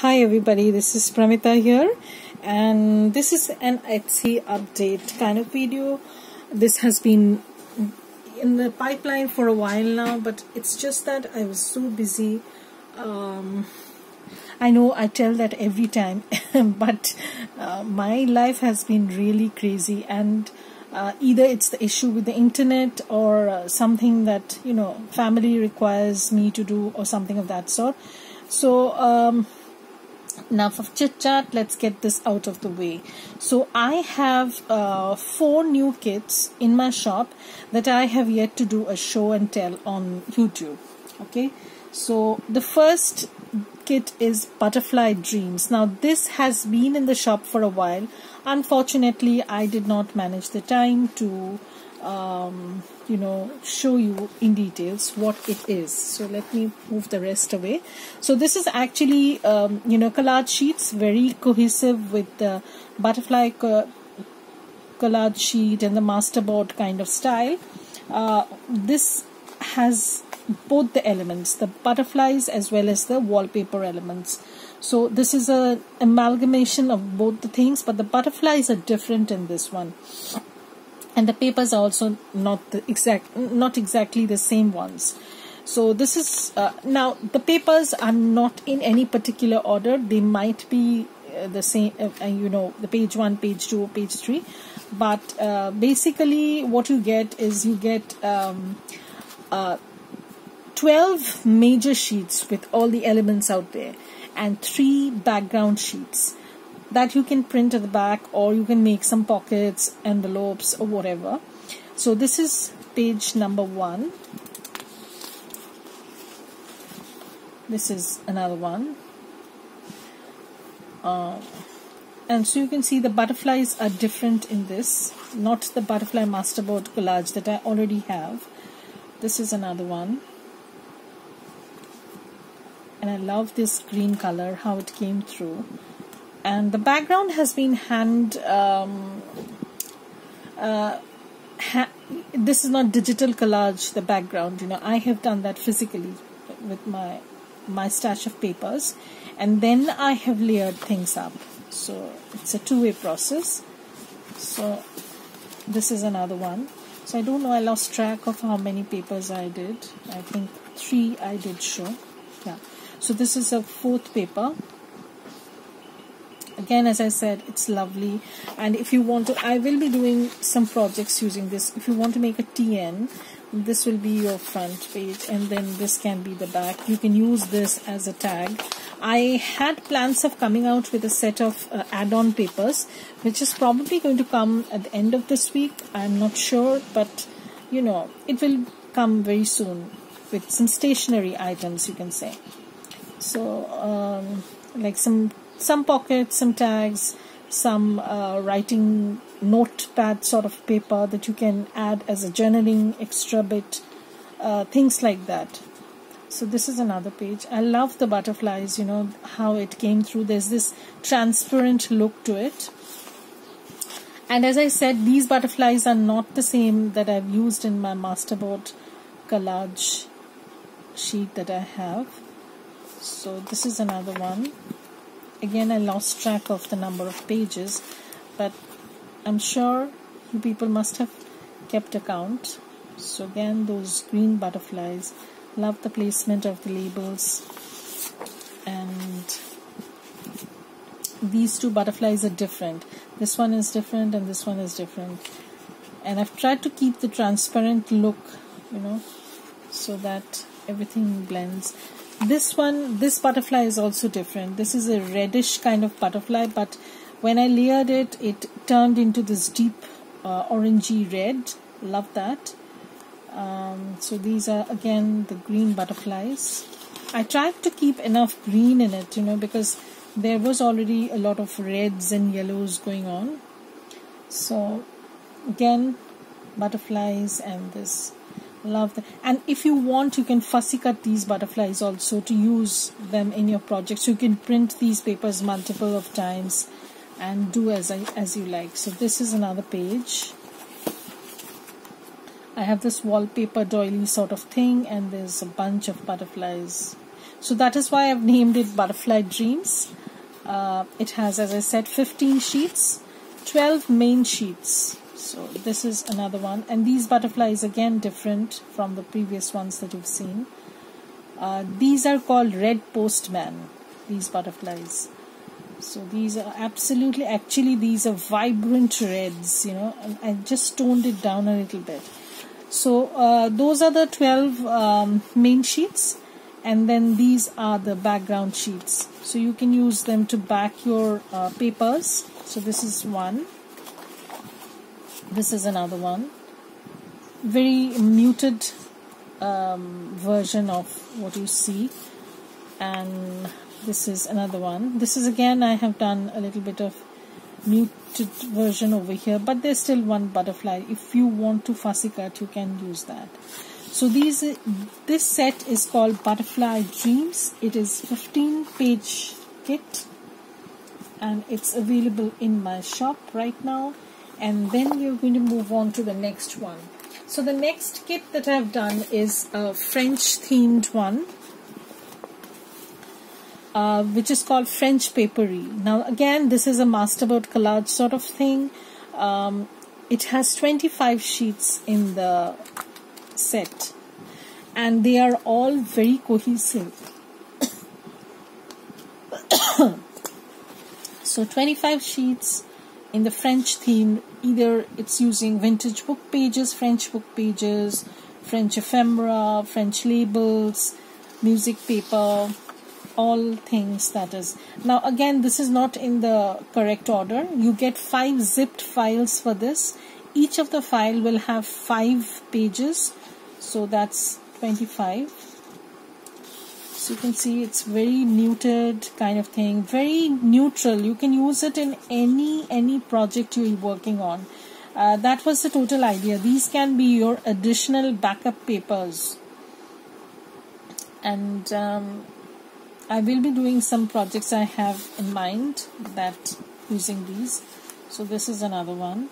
Hi everybody, this is Pramita here, and this is an Etsy update kind of video. This has been in the pipeline for a while now, but it's just that I was so busy. I know I tell that every time, but my life has been really crazy, and either it's the issue with the internet or something that family requires me to do or something of that sort. So enough of chit chat, let's get this out of the way. So I have 4 new kits in my shop that I have yet to do a show and tell on YouTube. Okay, so the first kit is Butterfly Dreams. Now this has been in the shop for a while. Unfortunately, I did not manage the time to show you in details what it is. So let me move the rest away. So this is actually collage sheets, very cohesive with the butterfly collage sheet and the masterboard kind of style. This has both the elements, the butterflies as well as the wallpaper elements. So this is a amalgamation of both the things, but the butterflies are different in this one. And the papers are also not exactly the same ones. So this is now the papers are not in any particular order. They might be the same, the page 1, page 2, page 3. But basically, what you get is 12 major sheets with all the elements out there, and 3 background sheets that you can print at the back, or you can make some pockets, envelopes, or whatever. So this is page number 1. This is another one. And so you can see the butterflies are different in this, not the butterfly masterboard collage that I already have. This is another one. And I love this green color, how it came through. And the background has been this is not digital collage, the background. I have done that physically with my stash of papers, and then I have layered things up. So it's a two-way process. So this is another one. So I don't know, I lost track of how many papers I did. I think 3 I did show. Yeah. So this is a 4th paper. Again, as I said, it's lovely. And if you want to, I will be doing some projects using this. If you want to make a TN, this will be your front page, and then this can be the back. You can use this as a tag. I had plans of coming out with a set of add-on papers, which is probably going to come at the end of this week. I'm not sure, but it will come very soon with some stationery items, you can say. So like some pockets, some tags, some writing notepad sort of paper that you can add as a journaling extra bit, things like that. So this is another page. I love the butterflies, how it came through. There's this transparent look to it. And as I said, these butterflies are not the same that I've used in my masterboard collage sheet that I have. So this is another one. Again, I lost track of the number of pages, but I'm sure you people must have kept account. So again, those green butterflies. Love the placement of the labels. And these 2 butterflies are different. This one is different and this one is different. And I've tried to keep the transparent look, so that everything blends. This butterfly is also different. This is a reddish kind of butterfly, but when I layered it, it turned into this deep orangey red. Love that. So these are again the green butterflies. I tried to keep enough green in it, because there was already a lot of reds and yellows going on. So again, butterflies and this. Love that. And if you want, you can fussy cut these butterflies also to use them in your project. So you can print these papers multiple of times and do as you like. So this is another page. I have this wallpaper doily sort of thing, and there's a bunch of butterflies. So that is why I've named it Butterfly Dreams. It has, as I said, 15 sheets, 12 main sheets. So this is another one, and these butterflies again different from the previous ones that you've seen. These are called red postman, these butterflies. So these are absolutely, actually these are vibrant reds, you know, and I just toned it down a little bit. So those are the 12 main sheets, and then these are the background sheets. So you can use them to back your papers. So this is one. This is another one. Very muted version of what you see. And this is another one. This is again, I have done a little bit of muted version over here, but there's still one butterfly. If you want to fussy cut, you can use that. So this set is called Butterfly Dreams. It is 15-page kit, and it's available in my shop right now. And then we're going to move on to the next one. So the next kit that I've done is a French themed one, which is called French Paperie. Now again, this is a masterboard collage sort of thing. It has 25 sheets in the set, and they are all very cohesive. So 25 sheets in the French theme. Either it's using vintage book pages, French book pages, French ephemera, French labels, music paper, all things that is. Now again, this is not in the correct order. You get 5 zipped files for this. Each of the file will have 5 pages, so that's 25. So you can see it's very muted kind of thing, very neutral. You can use it in any project you're working on. That was the total idea. These can be your additional backup papers. And I will be doing some projects I have in mind that using these. So this is another one.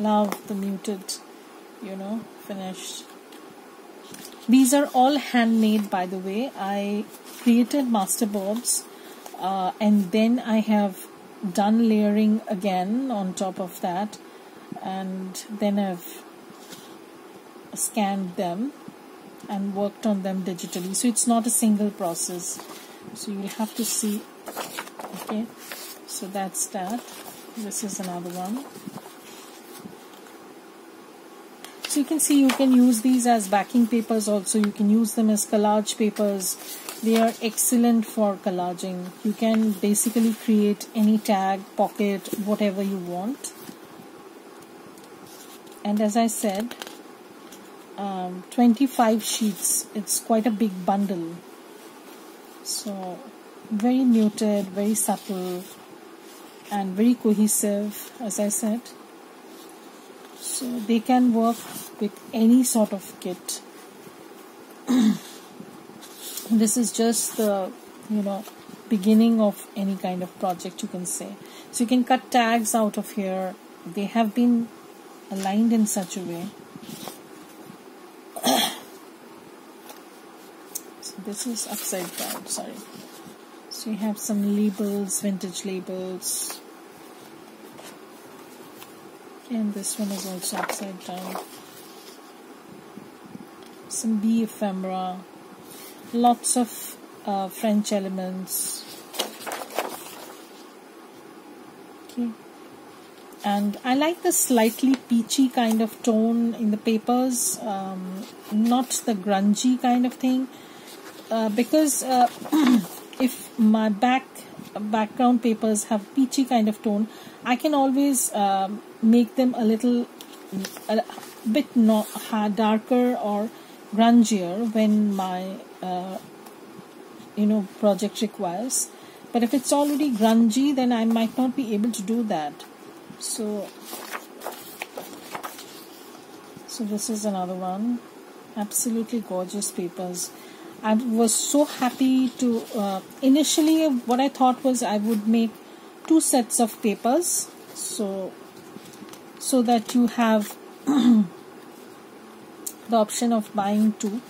Love the muted, you know, finished. These are all handmade, by the way. I created masterboards and then I have done layering again on top of that, and then I've scanned them and worked on them digitally. So it's not a single process. So you'll have to see. Okay, so that's that. This is another one. So you can see you can use these as backing papers also. You can use them as collage papers. They are excellent for collaging. You can basically create any tag, pocket, whatever you want. And as I said, 25 sheets. It's quite a big bundle. So very muted, very subtle, and very cohesive, as I said. So they can work with any sort of kit. This is just the, you know, beginning of any kind of project, you can say. So you can cut tags out of here. They have been aligned in such a way. So this is upside down, sorry. So you have some labels, vintage labels. And this one is also upside down. Some bee ephemera. Lots of French elements. Okay. And I like the slightly peachy kind of tone in the papers, not the grungy kind of thing, because if my background papers have peachy kind of tone, I can always make them a bit darker or grungier when my project requires. But if it's already grungy, then I might not be able to do that. So this is another one. Absolutely gorgeous papers. I was so happy to initially what I thought was I would make 2 sets of papers, so that you have the option of buying 2.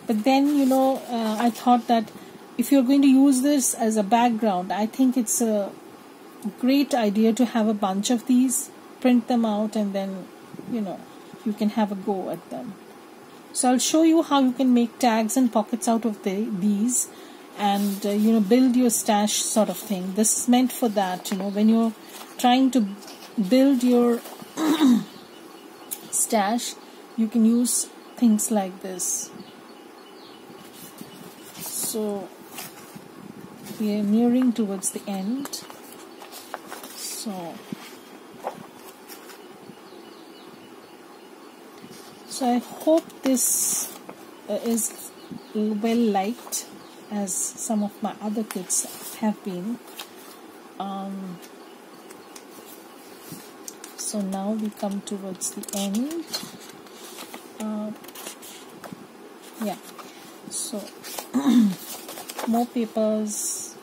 But then I thought that if you're going to use this as a background, I think it's a great idea to have a bunch of these, print them out, and then you can have a go at them. So I'll show you how you can make tags and pockets out of these, and build your stash sort of thing. This is meant for that, when you're trying to build your stash, you can use things like this. So we are nearing towards the end. So I hope this is well liked, as some of my other kits have been. So now we come towards the end. Yeah, so more papers.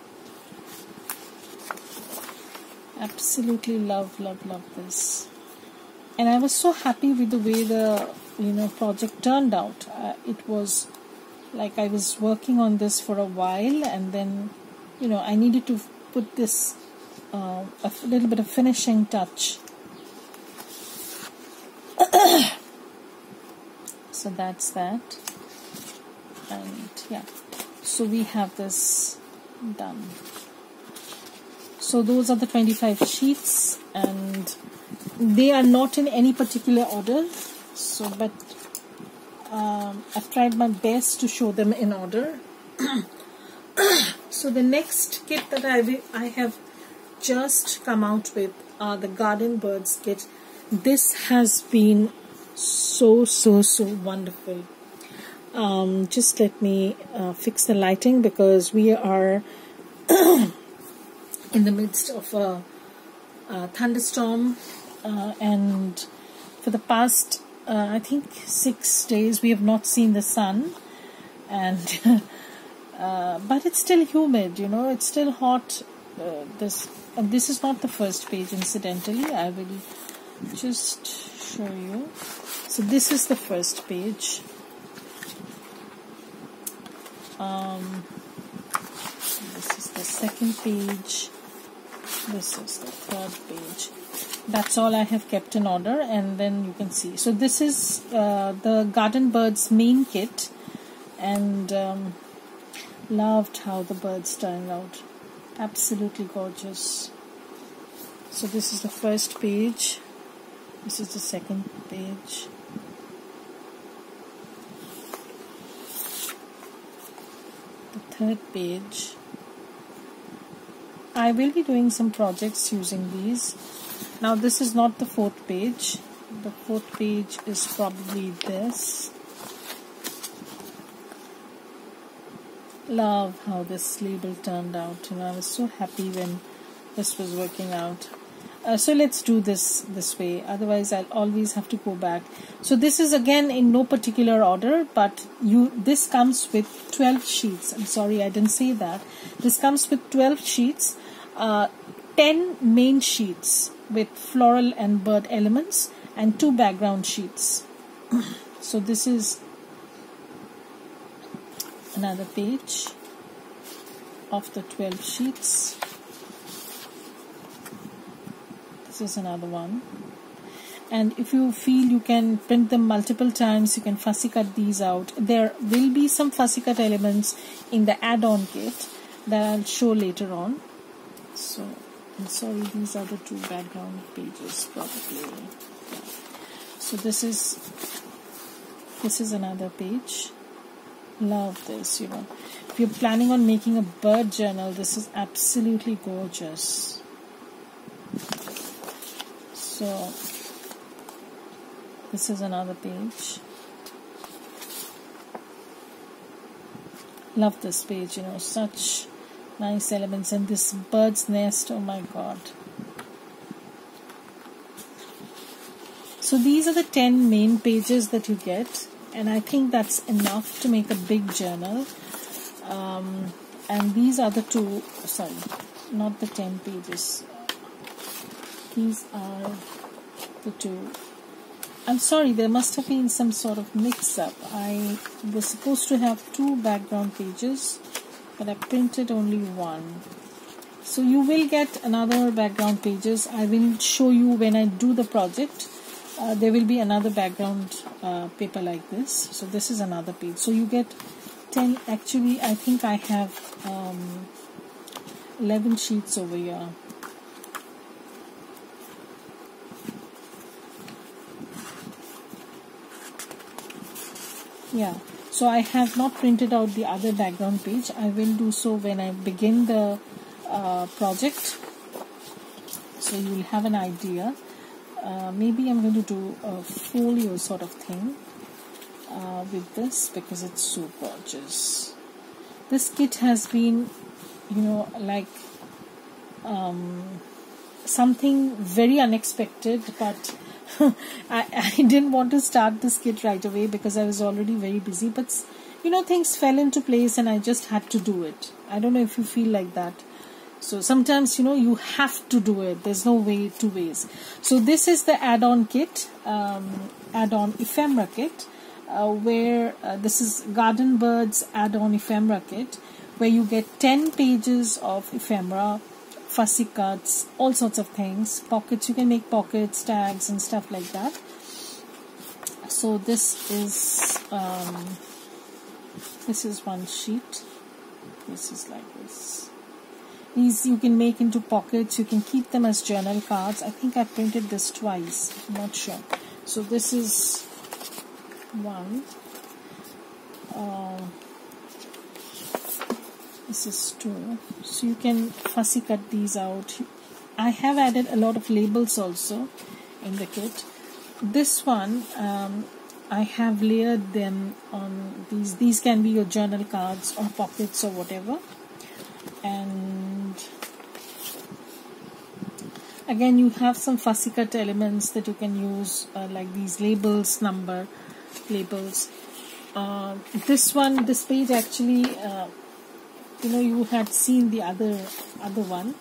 Absolutely love this, and I was so happy with the way the project turned out. It was like I was working on this for a while, and then I needed to put this a little bit of finishing touch. So that's that, and yeah, so we have this done. So those are the 25 sheets, and they are not in any particular order, so but I've tried my best to show them in order. So the next kit that I have just come out with are the Garden Birds kit. This has been so wonderful. Just let me fix the lighting, because we are in the midst of a thunderstorm, and for the past I think 6 days we have not seen the sun, and but it's still humid, it's still hot. This is not the first page, incidentally. I will just show you. So this is the first page. This is the second page. This is the third page. That's all I have kept in order, and then you can see. So this is the Garden Birds main kit, and loved how the birds turned out. Absolutely gorgeous. So this is the first page. This is the second page. The third page. I will be doing some projects using these. Now this is not the fourth page. The fourth page is probably this. Love how this label turned out. I was so happy when this was working out. So let's do this way, otherwise I'll always have to go back. So this is again in no particular order, but this comes with 12 sheets. I'm sorry, I didn't say that. This comes with 12 sheets, 10 main sheets with floral and bird elements, and 2 background sheets. So this is another page of the 12 sheets. This is another one, and if you feel you can print them multiple times, you can fussy cut these out. There will be some fussy cut elements in the add-on kit that I'll show later on. So I'm sorry, these are the 2 background pages probably. Yeah. So this is another page. Love this. If you're planning on making a bird journal, this is absolutely gorgeous. So this is another page. Love this page, such nice elements, and this bird's nest, oh my god. So these are the 10 main pages that you get, and I think that's enough to make a big journal. And these are the 2, sorry, not the 10 pages. These are the 2. I'm sorry, there must have been some sort of mix-up. I was supposed to have 2 background pages, but I printed only one. So you will get another background pages. I will show you when I do the project. There will be another background paper like this. So this is another page. So you get 10. Actually, I think I have 11 sheets over here. Yeah, so I have not printed out the other background page. I will do so when I begin the project, so you will have an idea. Maybe I'm going to do a folio sort of thing with this because it's so gorgeous. This kit has been, you know, like something very unexpected, but I didn't want to start this kit right away because I was already very busy, but you know, things fell into place and I just had to do it. I don't know if you feel like that. So sometimes, you know, you have to do it. There's no way, two ways. So this is the add-on kit, Addon Ephemera kit, where this is Garden Birds Addon Ephemera kit, where you get 10 pages of ephemera, fussy cuts, all sorts of things, pockets. You can make pockets, tags and stuff like that. So this is one sheet. This is like this. These you can make into pockets. You can keep them as journal cards. I think I printed this twice. I'm not sure. So this is one. This is two. So you can fussy cut these out. I have added a lot of labels also in the kit. This one, I have layered them on these. These can be your journal cards or pockets or whatever. And again, you have some fussy cut elements that you can use, like these labels, number labels. This page actually, you know, you had seen the other one.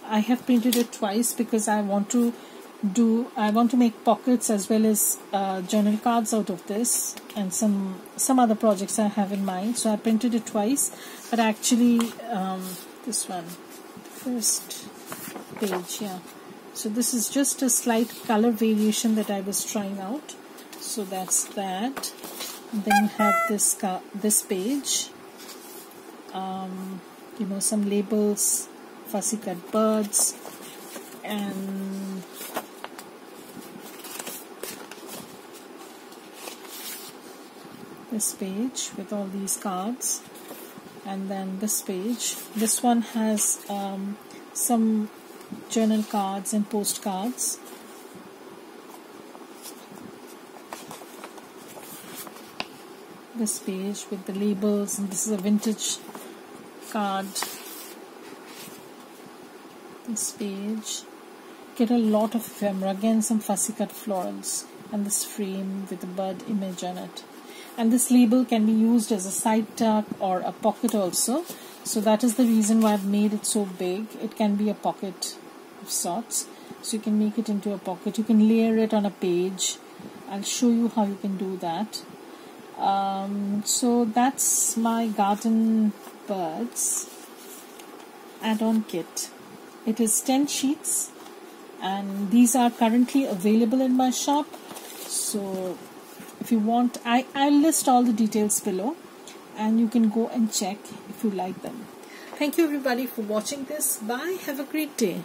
I have printed it twice because I want to make pockets as well as journal cards out of this, and some other projects I have in mind. So I printed it twice, but actually this one, first page, yeah. So this is just a slight color variation that I was trying out. So that's that. And then you have this page. You know, some labels, fussy cut birds, and this page with all these cards, and then this page. This one has some journal cards and postcards. This page with the labels, and this is a vintage card. This page, get a lot of ephemera, again some fussy cut florals, and this frame with a bird image on it. And this label can be used as a side tuck or a pocket also. So that is the reason why I've made it so big. It can be a pocket of sorts. So you can make it into a pocket. You can layer it on a page. I'll show you how you can do that. So that's my Garden Birds add-on kit. It is 10 sheets, and these are currently available in my shop. So if you want, I'll list all the details below, and you can go and check if you like them. Thank you everybody for watching this. Bye. Have a great day.